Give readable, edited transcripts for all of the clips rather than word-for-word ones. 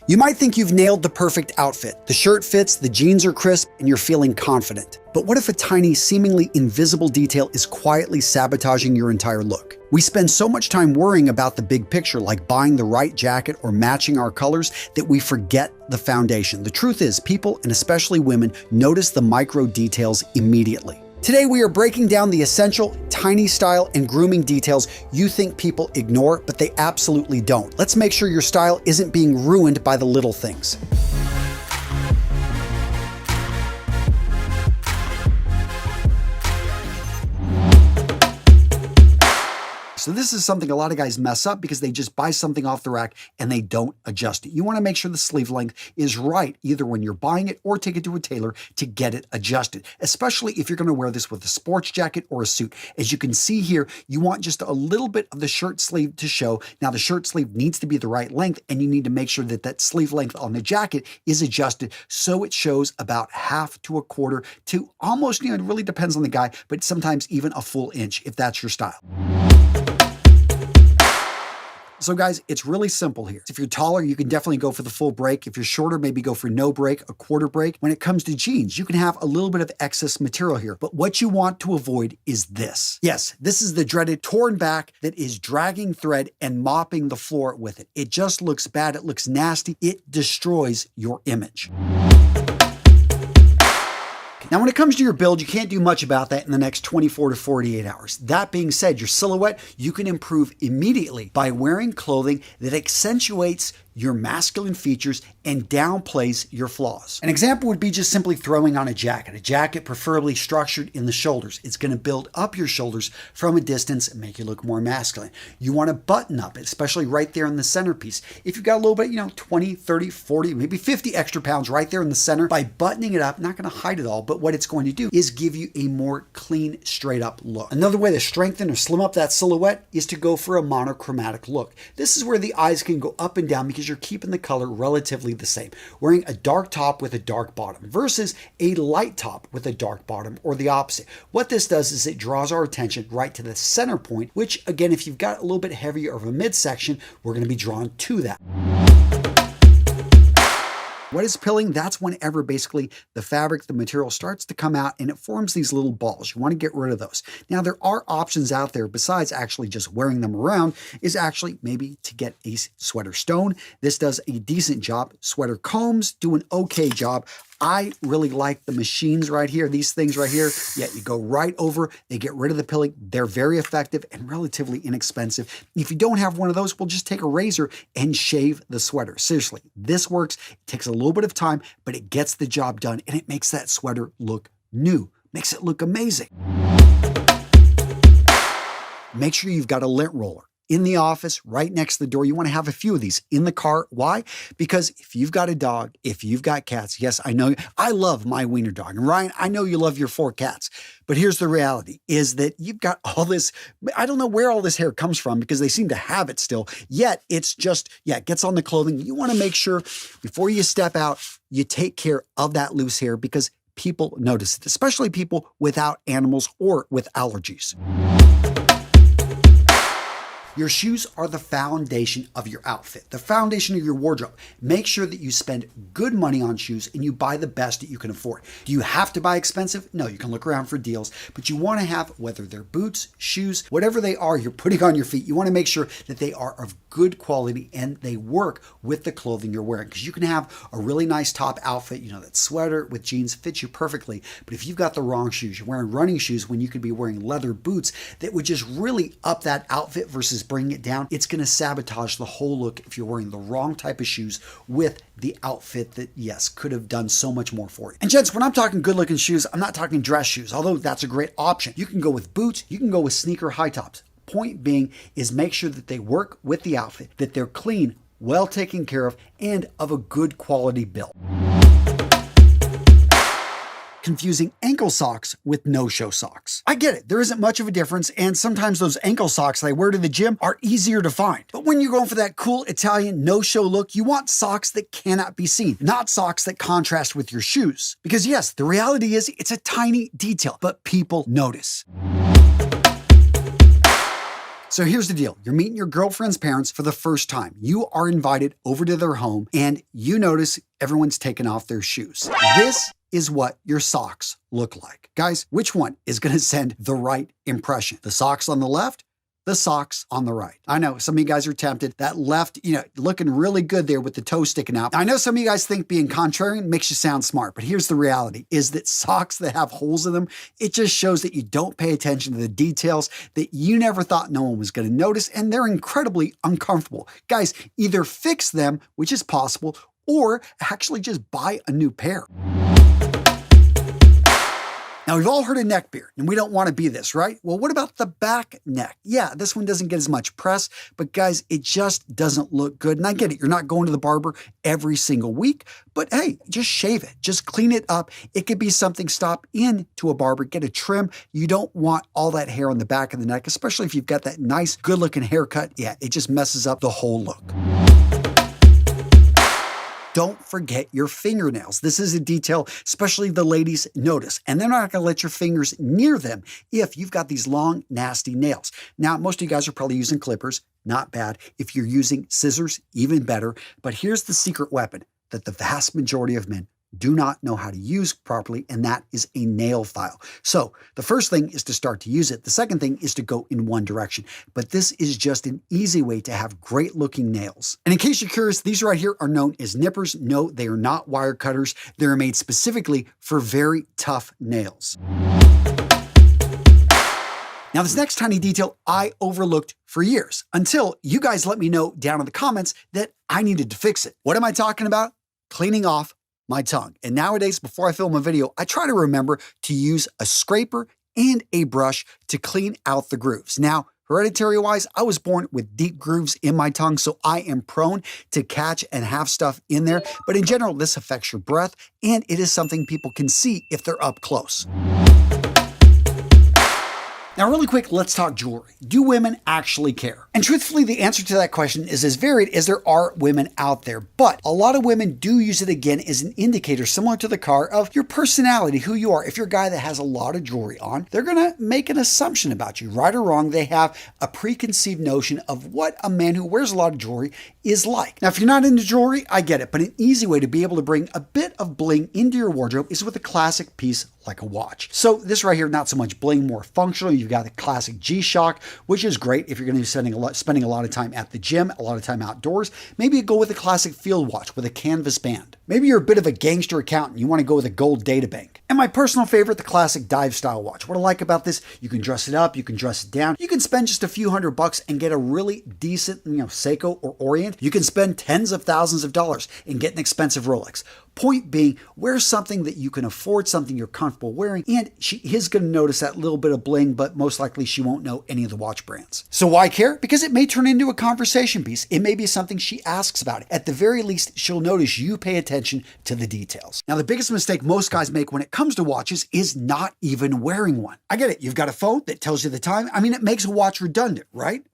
You might think you've nailed the perfect outfit. The shirt fits, the jeans are crisp, and you're feeling confident. But what if a tiny, seemingly invisible detail is quietly sabotaging your entire look? We spend so much time worrying about the big picture, like buying the right jacket or matching our colors, that we forget the foundation. The truth is, people, and especially women, notice the micro details immediately. Today, we are breaking down the essential, tiny style and grooming details you think people ignore, but they absolutely don't. Let's make sure your style isn't being ruined by the little things. So this is something a lot of guys mess up because they just buy something off the rack and they don't adjust it. You want to make sure the sleeve length is right, either when you're buying it or take it to a tailor to get it adjusted, especially if you're going to wear this with a sports jacket or a suit. As you can see here, you want just a little bit of the shirt sleeve to show. Now the shirt sleeve needs to be the right length, and you need to make sure that that sleeve length on the jacket is adjusted so it shows about half to a quarter to almost, it really depends on the guy, but sometimes even a full inch if that's your style. So guys, it's really simple here. If you're taller, you can definitely go for the full break. If you're shorter, maybe go for no break, a quarter break. When it comes to jeans, you can have a little bit of excess material here, but what you want to avoid is this. Yes, this is the dreaded torn back that is dragging thread and mopping the floor with it. It just looks bad. It looks nasty. It destroys your image. Now, when it comes to your build, you can't do much about that in the next 24 to 48 hours. That being said, your silhouette, you can improve immediately by wearing clothing that accentuates your masculine features and downplays your flaws. An example would be just simply throwing on a jacket preferably structured in the shoulders. It's going to build up your shoulders from a distance and make you look more masculine. You want to button up, especially right there in the centerpiece. If you've got a little bit, 20, 30, 40, maybe 50 extra pounds right there in the center, by buttoning it up, not going to hide it all, but what it's going to do is give you a more clean, straight up look. Another way to strengthen or slim up that silhouette is to go for a monochromatic look. This is where the eyes can go up and down because you're keeping the color relatively the same. Wearing a dark top with a dark bottom versus a light top with a dark bottom, or the opposite. What this does is it draws our attention right to the center point, which again, if you've got a little bit heavier of a midsection, we're going to be drawn to that. What is pilling? That's whenever basically the fabric, the material starts to come out and it forms these little balls. You want to get rid of those. Now, there are options out there besides actually just wearing them around, is actually maybe to get a sweater stone. This does a decent job. Sweater combs do an okay job. I really like the machines right here. These things right here, yeah, you go right over, they get rid of the pilling. They're very effective and relatively inexpensive. If you don't have one of those, we'll just take a razor and shave the sweater. Seriously, this works. It takes a little bit of time, but it gets the job done and it makes that sweater look new, makes it look amazing. Make sure you've got a lint roller in the office, right next to the door. You want to have a few of these in the car. Why? Because if you've got a dog, if you've got cats, yes, I know, I love my wiener dog. And Ryan, I know you love your 4 cats. But here's the reality, is that you've got all this, I don't know where all this hair comes from because they seem to have it still, yet it's just, yeah, it gets on the clothing. You want to make sure before you step out, you take care of that loose hair because people notice it, especially people without animals or with allergies. Your shoes are the foundation of your outfit, the foundation of your wardrobe. Make sure that you spend good money on shoes and you buy the best that you can afford. Do you have to buy expensive? No, you can look around for deals, but you want to have, whether they're boots, shoes, whatever they are you're putting on your feet, you want to make sure that they are of good quality and they work with the clothing you're wearing. Because you can have a really nice top outfit, that sweater with jeans fits you perfectly, but if you've got the wrong shoes, you're wearing running shoes when you could be wearing leather boots that would just really up that outfit versus bring it down, it's going to sabotage the whole look if you're wearing the wrong type of shoes with the outfit that, yes, could have done so much more for you. And gents, when I'm talking good looking shoes, I'm not talking dress shoes, although that's a great option. You can go with boots, you can go with sneaker high tops. Point being is make sure that they work with the outfit, that they're clean, well taken care of, and of a good quality build. Confusing ankle socks with no-show socks. I get it, there isn't much of a difference, and sometimes those ankle socks that I wear to the gym are easier to find. But when you're going for that cool Italian no-show look, you want socks that cannot be seen, not socks that contrast with your shoes. Because yes, the reality is it's a tiny detail, but people notice. So here's the deal. You're meeting your girlfriend's parents for the first time. You are invited over to their home and you notice everyone's taken off their shoes. This is what your socks look like. Guys, which one is going to send the right impression? The socks on the left? The socks on the right. I know some of you guys are tempted. That left, looking really good there with the toe sticking out. I know some of you guys think being contrarian makes you sound smart, but here's the reality is that socks that have holes in them, it just shows that you don't pay attention to the details that you never thought no one was going to notice, and they're incredibly uncomfortable. Guys, either fix them, which is possible, or actually just buy a new pair. Now, we've all heard of neck beard, and we don't want to be this, right? Well, what about the back neck? Yeah, this one doesn't get as much press, but guys, it just doesn't look good. And I get it, you're not going to the barber every single week, but hey, just shave it. Just clean it up. It could be something, stop in to a barber, get a trim. You don't want all that hair on the back of the neck, especially if you've got that nice, good-looking haircut. Yeah, it just messes up the whole look. Don't forget your fingernails. This is a detail, especially the ladies notice, and they're not going to let your fingers near them if you've got these long, nasty nails. Now, most of you guys are probably using clippers. Not bad. If you're using scissors, even better. But here's the secret weapon that the vast majority of men do not know how to use properly, and that is a nail file. So the first thing is to start to use it. The second thing is to go in one direction. But this is just an easy way to have great looking nails. And in case you're curious, these right here are known as nippers. No, they are not wire cutters. They're made specifically for very tough nails. Now, this next tiny detail I overlooked for years until you guys let me know down in the comments that I needed to fix it. What am I talking about? Cleaning off my tongue. And nowadays, before I film a video, I try to remember to use a scraper and a brush to clean out the grooves. Now, hereditary-wise, I was born with deep grooves in my tongue, so I am prone to catch and have stuff in there. But in general, this affects your breath, and it is something people can see if they're up close. Now, really quick, let's talk jewelry. Do women actually care? And truthfully, the answer to that question is as varied as there are women out there. But a lot of women do use it again as an indicator, similar to the car, of your personality, who you are. If you're a guy that has a lot of jewelry on, they're going to make an assumption about you. Right or wrong, they have a preconceived notion of what a man who wears a lot of jewelry is like. Now, if you're not into jewelry, I get it. But an easy way to be able to bring a bit of bling into your wardrobe is with a classic piece like a watch. So this right here, not so much bling, more functional. You've got the classic G-Shock, which is great if you're going to be spending a lot of time at the gym, a lot of time outdoors. Maybe you go with a classic field watch with a canvas band. Maybe you're a bit of a gangster accountant. You want to go with a gold data bank. And my personal favorite, the classic dive style watch. What I like about this, you can dress it up, you can dress it down. You can spend just a few $100 and get a really decent, Seiko or Orient. You can spend tens of thousands of dollars and get an expensive Rolex. Point being, wear something that you can afford, something you're comfortable wearing, and she is going to notice that little bit of bling, but most likely she won't know any of the watch brands. So why care? Because it may turn into a conversation piece. It may be something she asks about. At the very least, she'll notice you pay attention to the details. Now, the biggest mistake most guys make when it comes to watches is not even wearing one. I get it. You've got a phone that tells you the time. I mean, it makes a watch redundant, right?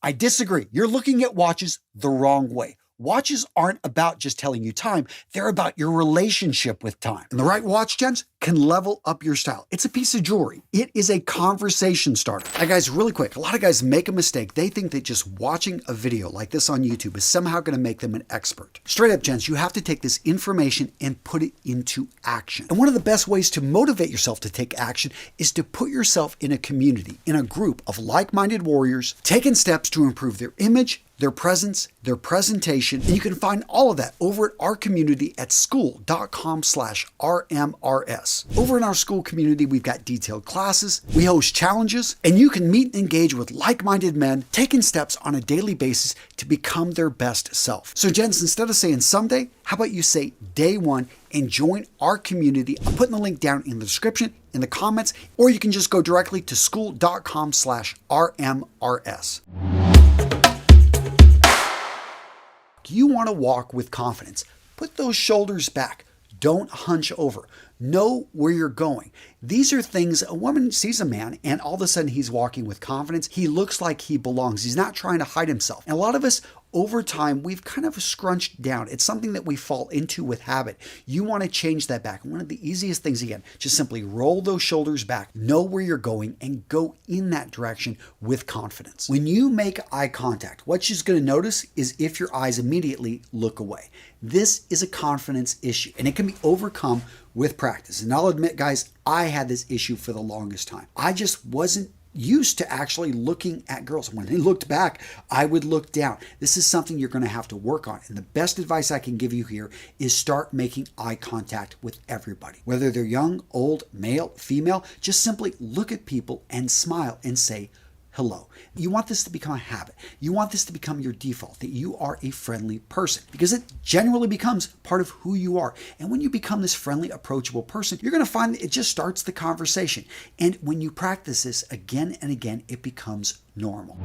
I disagree. You're looking at watches the wrong way. Watches aren't about just telling you time. They're about your relationship with time. And the right watch, gents, can level up your style. It's a piece of jewelry. It is a conversation starter. Now, guys, really quick, a lot of guys make a mistake. They think that just watching a video like this on YouTube is somehow going to make them an expert. Straight up, gents, you have to take this information and put it into action. And one of the best ways to motivate yourself to take action is to put yourself in a community, in a group of like-minded warriors, taking steps to improve their image, their presence, their presentation, and you can find all of that over at our community at school.com/RMRS. Over in our school community, we've got detailed classes, we host challenges, and you can meet and engage with like-minded men taking steps on a daily basis to become their best self. So gents, instead of saying someday, how about you say day one and join our community? I'm putting the link down in the description, in the comments, or you can just go directly to school.com/RMRS. You want to walk with confidence. Put those shoulders back. Don't hunch over. Know where you're going. These are things a woman sees a man and all of a sudden he's walking with confidence. He looks like he belongs. He's not trying to hide himself. And a lot of us over time, we've kind of scrunched down. It's something that we fall into with habit. You want to change that back. And one of the easiest things, again, just simply roll those shoulders back, know where you're going, and go in that direction with confidence. When you make eye contact, what she's going to notice is if your eyes immediately look away. This is a confidence issue, and it can be overcome with practice. And I'll admit, guys, I had this issue for the longest time. I just wasn't used to actually looking at girls. When they looked back, I would look down. This is something you're going to have to work on. And the best advice I can give you here is start making eye contact with everybody. Whether they're young, old, male, female, just simply look at people and smile and say hello. You want this to become a habit. You want this to become your default, that you are a friendly person, because it generally becomes part of who you are. And when you become this friendly, approachable person, you're going to find that it just starts the conversation. And when you practice this again and again, it becomes normal.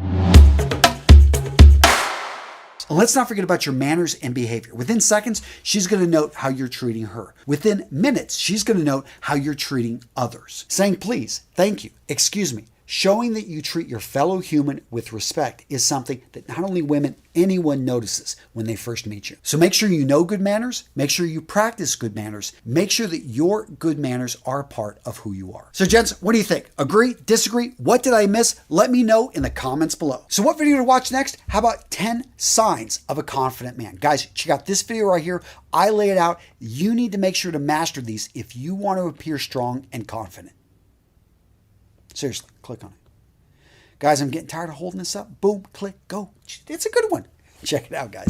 Let's not forget about your manners and behavior. Within seconds, she's going to note how you're treating her. Within minutes, she's going to note how you're treating others. Saying please, thank you, excuse me, showing that you treat your fellow human with respect is something that not only women, anyone notices when they first meet you. So make sure you know good manners, make sure you practice good manners, make sure that your good manners are a part of who you are. So gents, what do you think? Agree? Disagree? What did I miss? Let me know in the comments below. So what video to watch next? How about 10 signs of a confident man? Guys, check out this video right here. I lay it out. You need to make sure to master these if you want to appear strong and confident. Seriously, click on it. Guys, I'm getting tired of holding this up. Boom, click, go. It's a good one. Check it out, guys.